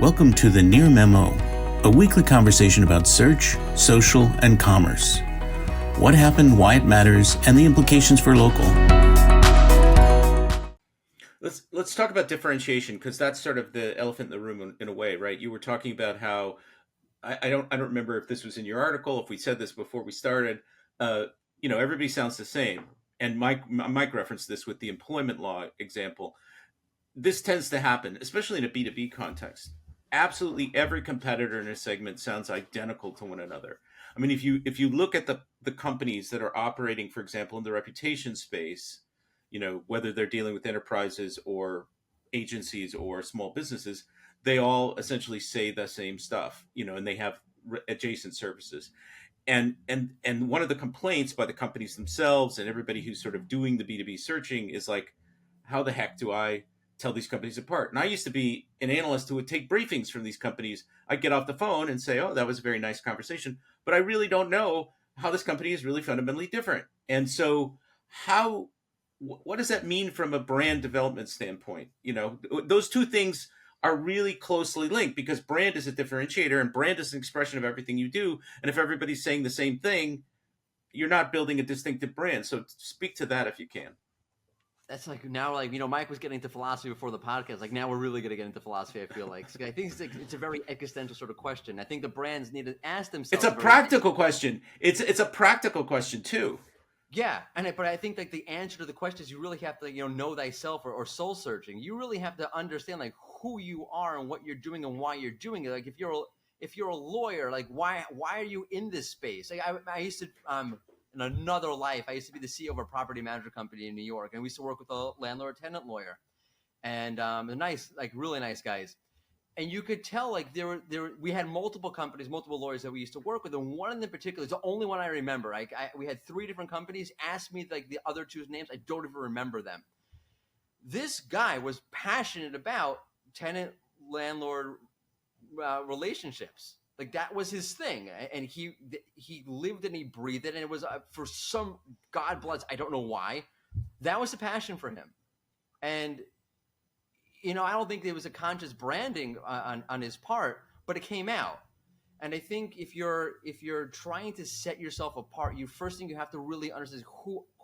Welcome to the Near Memo, a weekly conversation about search, social, and commerce. What happened, why it matters, and the implications for local. Let's talk about differentiation, because that's sort of the elephant in the room in a way, right? You were talking about how I don't remember if this was in your article, if we said this before we started. Everybody sounds the same, and Mike referenced this with the employment law example. This tends to happen, especially in a B2B context. Absolutely every competitor in a segment sounds identical to one another. I mean, if you look at the companies that are operating, for example, in the reputation space, whether they're dealing with enterprises or agencies or small businesses, they all essentially say the same stuff, and they have adjacent services. And one of the complaints by the companies themselves and everybody who's sort of doing the B2B searching is like, how the heck do I tell these companies apart? And I used to be an analyst who would take briefings from these companies. I'd get off the phone and say, oh, that was a very nice conversation, but I really don't know how this company is really fundamentally different. And so what does that mean from a brand development standpoint? Those two things are really closely linked, because brand is a differentiator and brand is an expression of everything you do. And if everybody's saying the same thing, you're not building a distinctive brand. So speak to that if you can. That's like now, Mike was getting into philosophy before the podcast. Like now we're really going to get into philosophy, I feel like. So I think it's a very existential sort of question. I think the brands need to ask themselves. It's a practical question. It's a practical question too. Yeah, but I think like the answer to the question is you really have to know thyself or soul searching. You really have to understand like who you are and what you're doing and why you're doing it. Like if you're a lawyer, like why are you in this space? Like I used to in another life, I used to be the CEO of a property management company in New York, and we used to work with a landlord-tenant lawyer, and they're nice, like really nice guys. And you could tell, like we had multiple companies, multiple lawyers that we used to work with, and one of them in particular is the only one I remember. We had three different companies. Ask me like the other two's names, I don't even remember them. This guy was passionate about tenant-landlord relationships. Like that was his thing, and he lived and he breathed it, and it was for some God bless, I don't know why, that was a passion for him. And I don't think there was a conscious branding on his part, but it came out. And I think if you're trying to set yourself apart, first thing you have to really understand is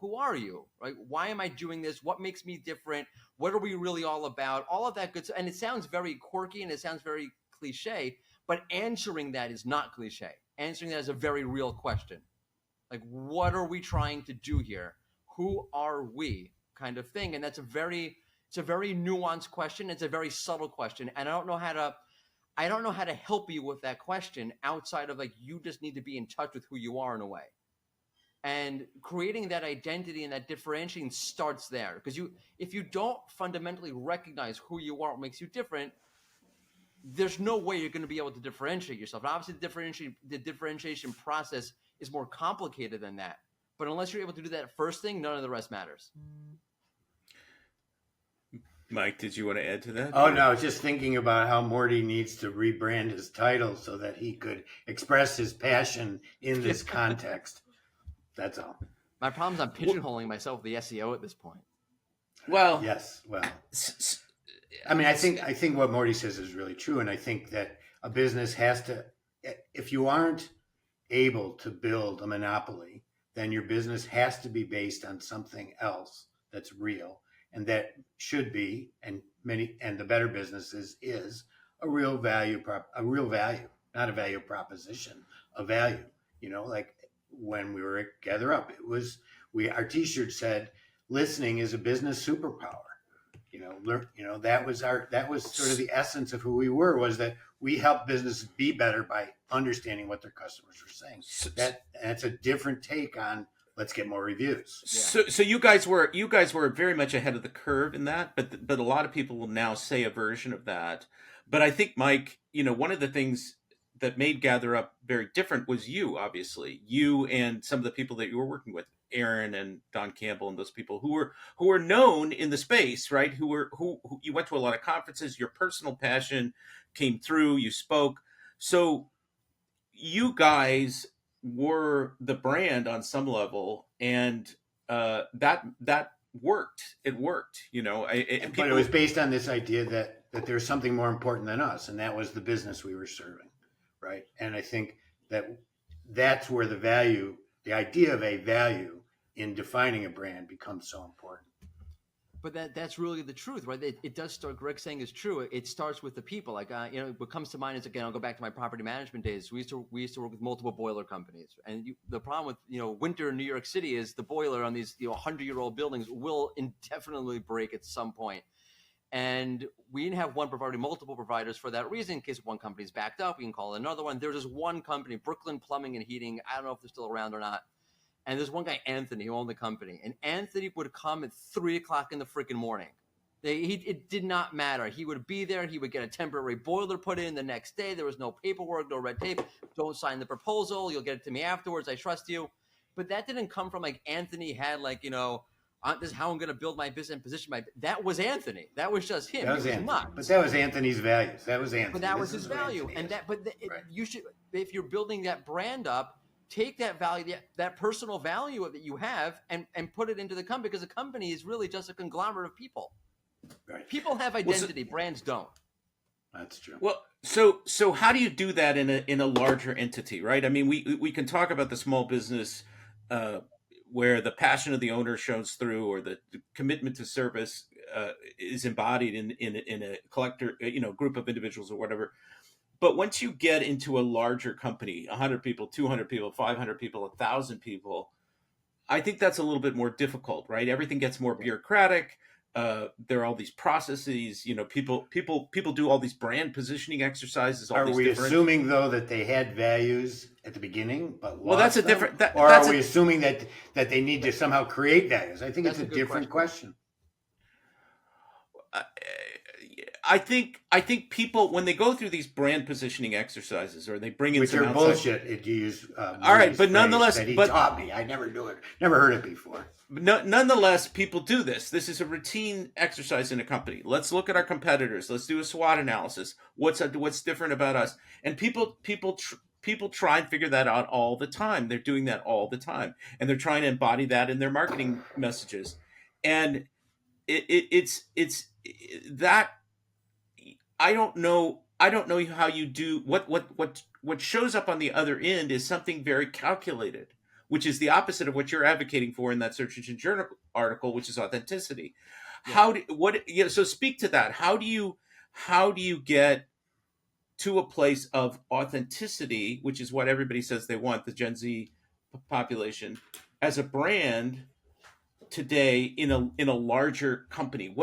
who are you, right? Why am I doing this? What makes me different? What are we really all about? All of that good stuff. And it sounds very quirky and it sounds very cliche, but answering that is not cliche. Answering that is a very real question. Like, what are we trying to do here? Who are we, kind of thing? And it's a very nuanced question. It's a very subtle question. And I don't know how to help you with that question outside of like, you just need to be in touch with who you are in a way. And creating that identity and that differentiating starts there. Because if you don't fundamentally recognize who you are, what makes you different, there's no way you're going to be able to differentiate yourself. And obviously, the differentiation process is more complicated than that. But unless you're able to do that first thing, none of the rest matters. Mike, did you want to add to that? Oh, no, I was just thinking about how Mordy needs to rebrand his title so that he could express his passion in this context. That's all. My problem is I'm pigeonholing myself with the SEO at this point. Well, yes. Well, I mean, I think what Mordy says is really true. And I think that a business has to, if you aren't able to build a monopoly, then your business has to be based on something else that's real. And that should be, and the better businesses is a real value, not a value proposition, a value. Like when we were at Gather Up, our T-shirt said, "Listening is a business superpower." That was sort of the essence of who we were, was that we help businesses be better by understanding what their customers were saying. That's a different take on let's get more reviews. Yeah. So you guys were very much ahead of the curve in that, but a lot of people will now say a version of that. But I think, Mike, one of the things that made Gather Up very different was you, obviously. You and some of the people that you were working with, Aaron and Don Campbell and those people who were known in the space, right? Who you went to a lot of conferences, your personal passion came through, you spoke. So you guys were the brand on some level, and that worked. It worked, but it was based on this idea that that there's something more important than us, and that was the business we were serving, right? And I think that that's where the idea of a value in defining a brand becomes so important. But that's really the truth, right? It does start. Greg's saying is true. It starts with the people. Like, what comes to mind is, again, I'll go back to my property management days. We used to work with multiple boiler companies, and the problem with winter in New York City is the boiler on these 100-year-old buildings will indefinitely break at some point. And we didn't have one provider, multiple providers for that reason. In case one company's backed up, we can call another one. There's just one company, Brooklyn Plumbing and Heating. I don't know if they're still around or not. And there's one guy, Anthony, who owned the company. And Anthony would come at 3 o'clock in the freaking morning. It did not matter. He would be there. He would get a temporary boiler put in the next day. There was no paperwork, no red tape. Don't sign the proposal. You'll get it to me afterwards. I trust you. But that didn't come from Anthony had this is how I'm going to build my business and position that was Anthony. That was just him. That was Anthony. But that was Anthony's values. That was Anthony. But that was his value. And right. You should, if you're building that brand up, take that value, that personal value that you have, and put it into the company, because the company is really just a conglomerate of people. Right. People have identity, brands don't. That's true. Well, so how do you do that in a larger entity, right? I mean, we can talk about the small business where the passion of the owner shows through, or the commitment to service is embodied in a collector, group of individuals or whatever. But once you get into a larger company, 100 people, 200 people, 500 people, 1,000 people, I think that's a little bit more difficult, right? Everything gets more bureaucratic. There are all these processes, people do all these brand positioning exercises. Are we assuming though that they had values at the beginning, but well, that's a them? different, or are we assuming that they need to somehow create values? I think That's it's a a good different question. I think people, when they go through these brand positioning exercises, or they bring in which some are outside... bullshit. If you use all right, but nonetheless, that he taught me. I never knew it. Never heard it before. Nonetheless, people do this. This is a routine exercise in a company. Let's look at our competitors. Let's do a SWOT analysis. What's different about us? And people try and figure that out all the time. They're doing that all the time, and they're trying to embody that in their marketing messages. And it's that. I don't know how you do what shows up on the other end is something very calculated, which is the opposite of what you're advocating for in that Search Engine Journal article, which is authenticity. Yeah. So speak to that. How do you get to a place of authenticity, which is what everybody says they want, the Gen Z population, as a brand today in a larger company?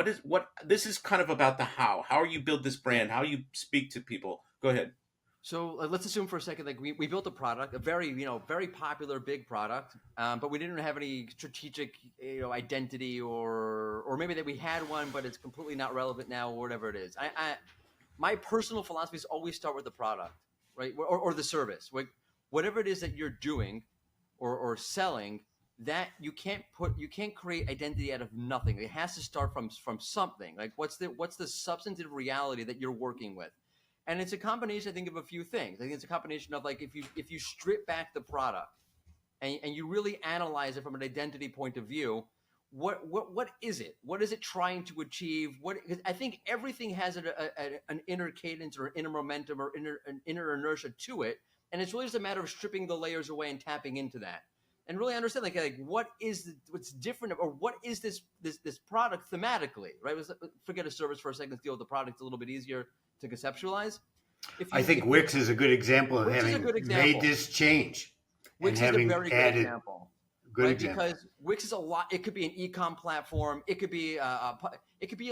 This is kind of about the how you build this brand, how you speak to people. Go ahead. So let's assume for a second, we built a product, a very, very popular big product, but we didn't have any strategic, identity, or maybe that we had one, but it's completely not relevant now, or whatever it is. My personal philosophy is always start with the product, right? Or the service, whatever it is that you're doing or selling. That you can't create identity out of nothing. It has to start from something. Like what's the substantive reality that you're working with? And it's a combination, I think, of a few things. I think it's a combination of if you strip back the product and you really analyze it from an identity point of view, what is it? What is it trying to achieve? Because I think everything has an inner cadence or inner momentum or an inner inertia to it, and it's really just a matter of stripping the layers away and tapping into that. And really understand what's different, or what is this product thematically, right? Forget a service for a second. Let's deal with the product a little bit easier to conceptualize. I think Wix is a good example of having made this change. Wix is a very good example. Good example. Because Wix is a lot. It could be an e-com platform. It could be a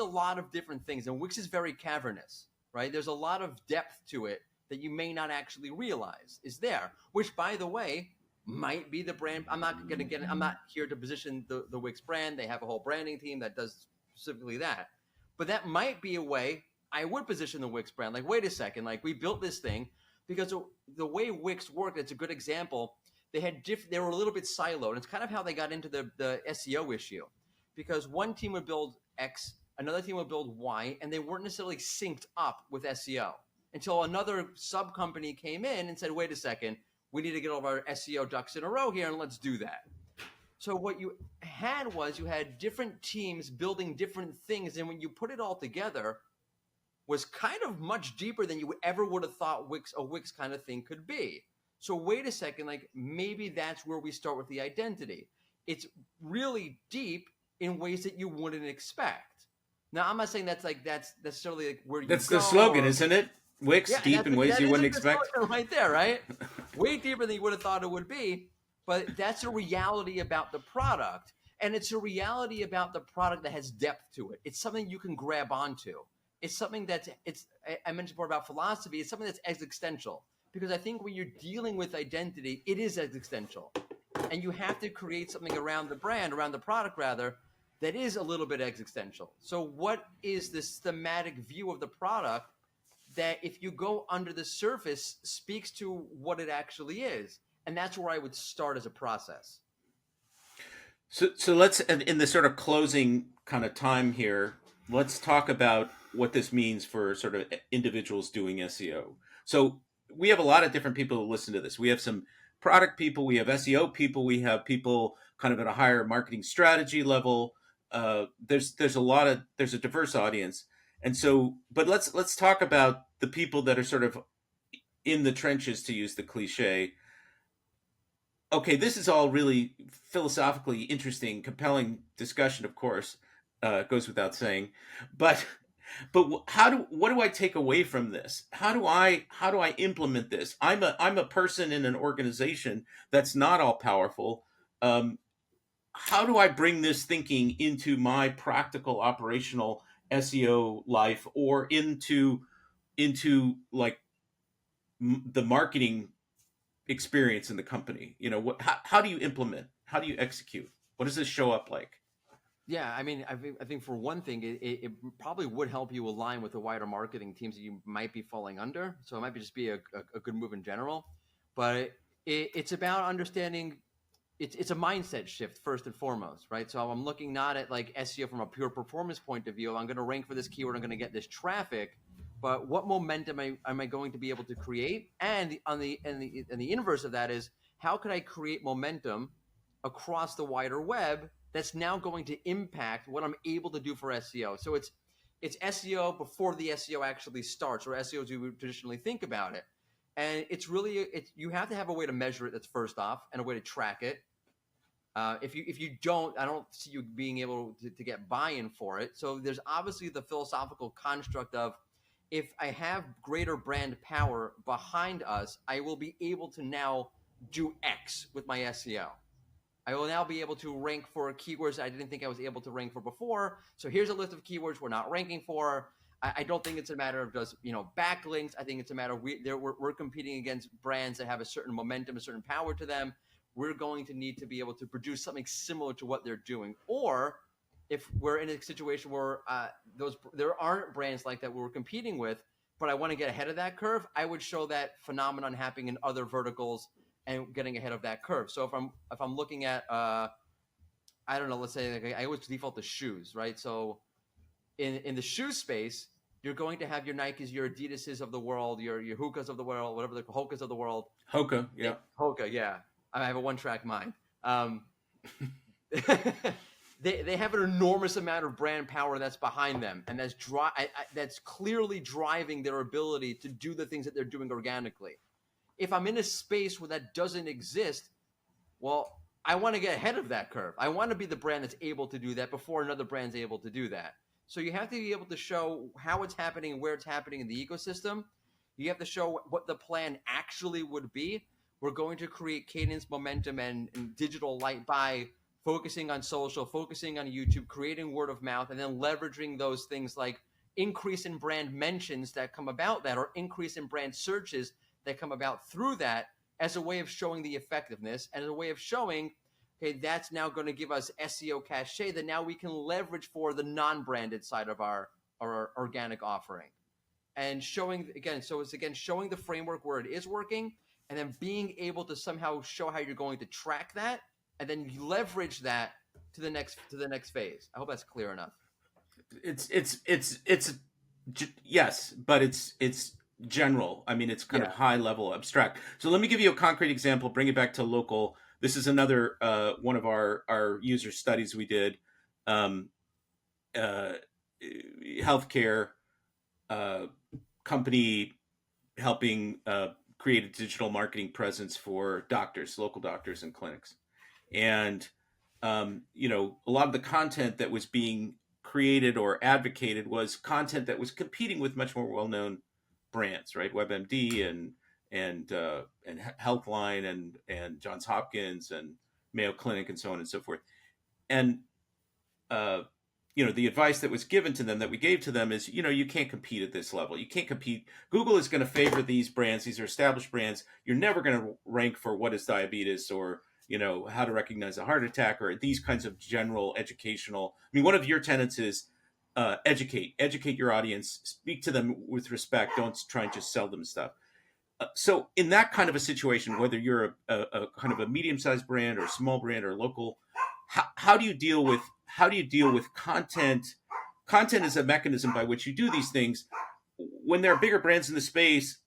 lot of different things. And Wix is very cavernous, right? There's a lot of depth to it that you may not actually realize is there. Which, by the way, might be the brand. I'm not here to position the Wix brand. They have a whole branding team that does specifically that. But that might be a way I would position the Wix brand. Like, wait a second, we built this thing because the way Wix worked, it's a good example. They were a little bit siloed. It's kind of how they got into the SEO issue, because one team would build X, another team would build Y, and they weren't necessarily synced up with SEO until another sub company came in and said, wait a second, we need to get all of our SEO ducks in a row here, and let's do that. So what you had different teams building different things, and when you put it all together, was kind of much deeper than you ever would have thought a Wix kind of thing could be. So wait a second, like maybe that's where we start with the identity. It's really deep in ways that you wouldn't expect. Now, I'm not saying that's necessarily like where you That's go. the slogan, isn't it? Wix, deep in ways you wouldn't expect. Right there, right? Way deeper than you would have thought it would be. But that's a reality about the product. And it's a reality about the product that has depth to it. It's something you can grab onto. It's something I mentioned before about philosophy. It's something that's existential. Because I think when you're dealing with identity, it is existential. And you have to create something around the brand, around the product rather, that is a little bit existential. So what is this thematic view of the product that if you go under the surface speaks to what it actually is? And that's where I would start as a process. So let's, in the sort of closing kind of time here, let's talk about what this means for sort of individuals doing SEO. So we have a lot of different people who listen to this. We have some product people, we have SEO people, we have people kind of at a higher marketing strategy level. There's a diverse audience. And so, but let's talk about the people that are sort of in the trenches, to use the cliche. Okay, this is all really philosophically interesting, compelling discussion, of course, goes without saying. But what do I take away from this? How do I implement this? I'm a person in an organization that's not all powerful. How do I bring this thinking into my practical operational SEO life, or into like the marketing experience in the company? How do you implement? How do you execute? What does this show up like? Yeah, I mean, I think for one thing, it probably would help you align with the wider marketing teams that you might be falling under. So it might just be a good move in general. But it's about understanding. It's a mindset shift first and foremost, right? So I'm looking not at like SEO from a pure performance point of view. I'm going to rank for this keyword. I'm going to get this traffic. But what momentum am I going to be able to create? And the inverse of that is, how can I create momentum across the wider web that's now going to impact what I'm able to do for SEO? So it's SEO before the SEO actually starts, or SEO as we would traditionally think about it. And you have to have a way to measure it. That's first off, and a way to track it. If you don't, I don't see you being able to get buy-in for it. So there's obviously the philosophical construct of, if I have greater brand power behind us, I will be able to now do X with my SEO. I will now be able to rank for keywords I didn't think I was able to rank for before. So here's a list of keywords we're not ranking for. I don't think it's a matter of just backlinks. I think it's a matter of we're competing against brands that have a certain momentum, a certain power to them. We're going to need to be able to produce something similar to what they're doing. Or if we're in a situation where there aren't brands like that we're competing with, but I want to get ahead of that curve, I would show that phenomenon happening in other verticals and getting ahead of that curve. So if I'm looking at I don't know, let's say like I always default to shoes, right? So in the shoe space, you're going to have your Nikes, your Adidases of the world, your Hokas of the world, whatever the Hokas of the world. Hoka, yeah. Hoka, yeah. I have a one-track mind. They have an enormous amount of brand power that's behind them, and that's clearly driving their ability to do the things that they're doing organically. If I'm in a space where that doesn't exist, well, I want to get ahead of that curve. I want to be the brand that's able to do that before another brand's able to do that. So you have to be able to show how it's happening and where it's happening in the ecosystem. You have to show what the plan actually would be. We're going to create cadence, momentum, and digital light by focusing on social, focusing on YouTube, creating word of mouth, and then leveraging those things like increase in brand mentions that come about that, or increase in brand searches that come about through that, as a way of showing the effectiveness and as a way of showing, okay, that's now going to give us SEO cachet that now we can leverage for the non-branded side of our organic offering. And showing, again, so it's again showing the framework where it is working, and then being able to somehow show how you're going to track that, and then you leverage that to the next phase. I hope that's clear enough. It's yes, but it's general. I mean, it's kind of high level, abstract. So let me give you a concrete example. Bring it back to local. This is another one of our user studies we did. Healthcare. uh, company helping create a digital marketing presence for doctors, local doctors and clinics. And, a lot of the content that was being created or advocated was content that was competing with much more well-known brands, right? WebMD and Healthline and Johns Hopkins and Mayo Clinic and so on and so forth. And uh, the advice that was given to them, that we gave to them, is, you can't compete at this level. You can't compete. Google is going to favor these brands. These are established brands. You're never going to rank for what is diabetes or, how to recognize a heart attack or these kinds of general educational. I mean, one of your tenets is educate your audience, speak to them with respect. Don't try and just sell them stuff. So in that kind of a situation, whether you're a kind of a medium-sized brand or a small brand or local, how do you deal with content? Content is a mechanism by which you do these things. When there are bigger brands in the space,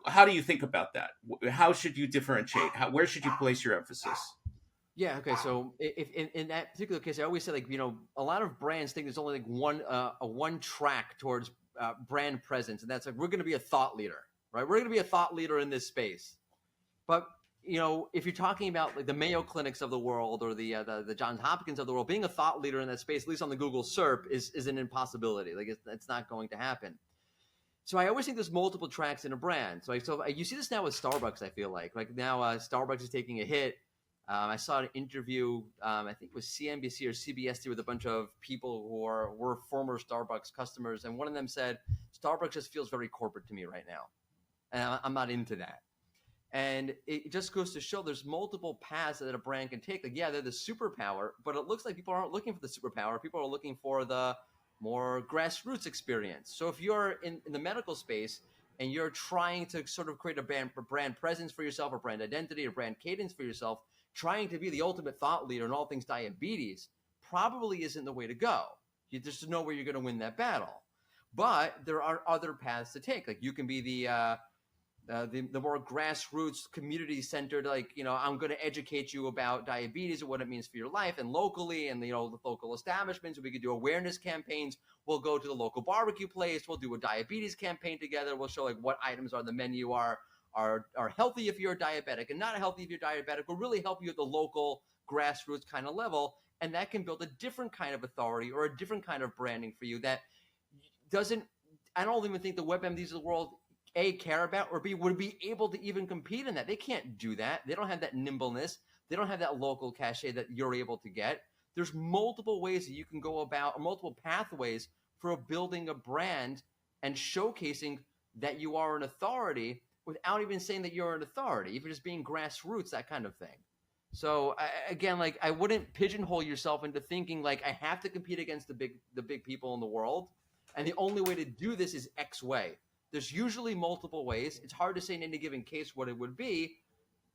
how do you think about that? How should you differentiate? Where should you place your emphasis? Yeah. Okay. So if in that particular case, I always say, like, a lot of brands think there's only like one track towards brand presence, and that's like, we're going to be a thought leader, right? We're going to be a thought leader in this space. But if you're talking about like the Mayo Clinics of the world or the Johns Hopkins of the world, being a thought leader in that space, at least on the Google SERP, is an impossibility. Like, it's not going to happen. So I always think there's multiple tracks in a brand. So you see this now with Starbucks. I feel like now Starbucks is taking a hit. I saw an interview, I think it was CNBC or CBS, with a bunch of people who were former Starbucks customers, and one of them said, "Starbucks just feels very corporate to me right now, and I'm not into that." And it just goes to show there's multiple paths that a brand can take. Like, yeah, they're the superpower, but it looks like people aren't looking for the superpower. People are looking for the more grassroots experience. So if you're in the medical space and you're trying to sort of create a brand presence for yourself, or brand identity, or brand cadence for yourself, trying to be the ultimate thought leader in all things diabetes probably isn't the way to go. You just know where you're going to win that battle. But there are other paths to take. Like, you can be the more grassroots, community-centered, like, I'm going to educate you about diabetes and what it means for your life, and locally, and the local establishments. We could do awareness campaigns. We'll go to the local barbecue place. We'll do a diabetes campaign together. We'll show like what items on the menu are healthy if you're diabetic and not healthy if you're diabetic. We'll really help you at the local grassroots kind of level, and that can build a different kind of authority or a different kind of branding for you that doesn't. I don't even think the WebMDs of the world A, care about, or B, would be able to even compete in that. They can't do that. They don't have that nimbleness. They don't have that local cachet that you're able to get. There's multiple ways that you can go about, or multiple pathways for building a brand and showcasing that you are an authority without even saying that you're an authority, even just being grassroots, that kind of thing. So again, like, I wouldn't pigeonhole yourself into thinking like, I have to compete against the big people in the world, and the only way to do this is X way. There's usually multiple ways. It's hard to say in any given case what it would be,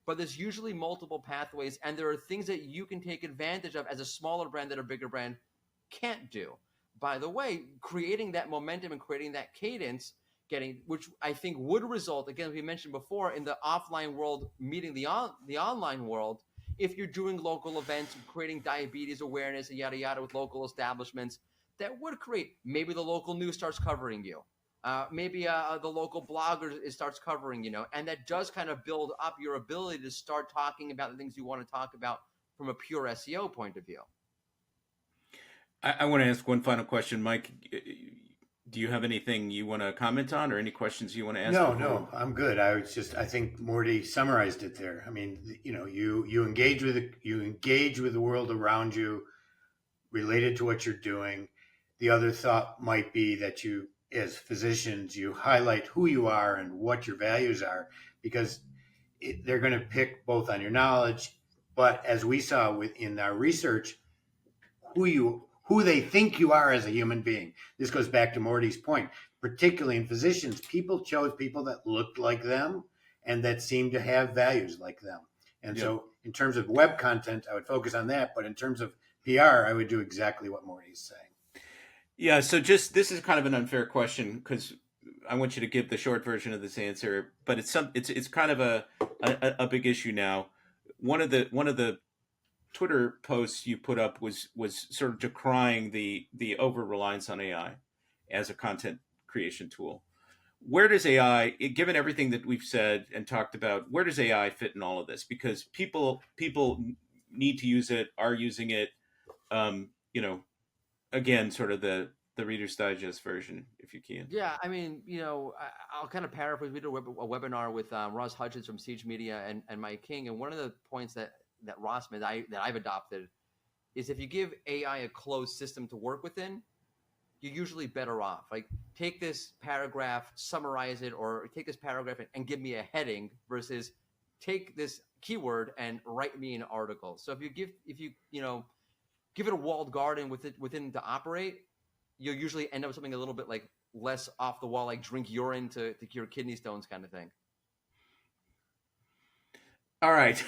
but there's usually multiple pathways, and there are things that you can take advantage of as a smaller brand that a bigger brand can't do. By the way, creating that momentum and creating that cadence, which I think would result, again, as we mentioned before, in the offline world meeting the online world. If you're doing local events, creating diabetes awareness and yada yada with local establishments, that would create, maybe the local news starts covering you. Maybe the local blogger starts covering, and that does kind of build up your ability to start talking about the things you want to talk about from a pure SEO point of view. I want to ask one final question, Mike. Do you have anything you want to comment on, or any questions you want to ask? No, I'm good. I think Mordy summarized it there. I mean, you engage with the world around you, related to what you're doing. The other thought might be that you, as physicians, you highlight who you are and what your values are, because they're going to pick both on your knowledge, but as we saw in our research, who they think you are as a human being. This goes back to Mordy's point. Particularly in physicians, people chose people that looked like them and that seemed to have values like them. And so in terms of web content, I would focus on that. But in terms of PR, I would do exactly what Mordy's saying. Yeah, so this is kind of an unfair question, because I want you to give the short version of this answer, but it's kind of a big issue now. One of the Twitter posts you put up was sort of decrying the over reliance on AI as a content creation tool. Where does AI, given everything that we've said and talked about, where does AI fit in all of this? Because people need to use it, are using it. You know, again, sort of the Reader's Digest version, if you can. Yeah, I mean, I'll kind of paraphrase. We did a webinar with Ross Hutchins from Siege Media and Mike King, and one of the points that Ross made that I've adopted is if you give AI a closed system to work within, you're usually better off. Like, take this paragraph, summarize it, or take this paragraph and give me a heading versus take this keyword and write me an article. So if you give it a walled garden within to operate, you'll usually end up with something a little bit like less off the wall, like drink urine to cure kidney stones kind of thing. All right.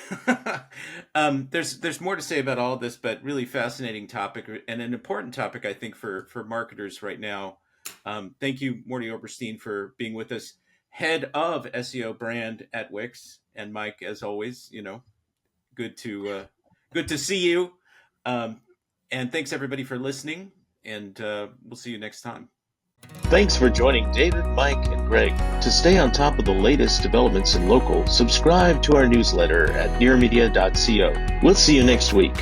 There's more to say about all of this, but really fascinating topic and an important topic, I think, for marketers right now. Thank you, Mordy Oberstein, for being with us, head of SEO brand at Wix, and Mike, as always, good to see you. And thanks everybody for listening, and we'll see you next time. Thanks for joining David, Mike, and Greg. To stay on top of the latest developments in local, subscribe to our newsletter at nearmedia.co. We'll see you next week.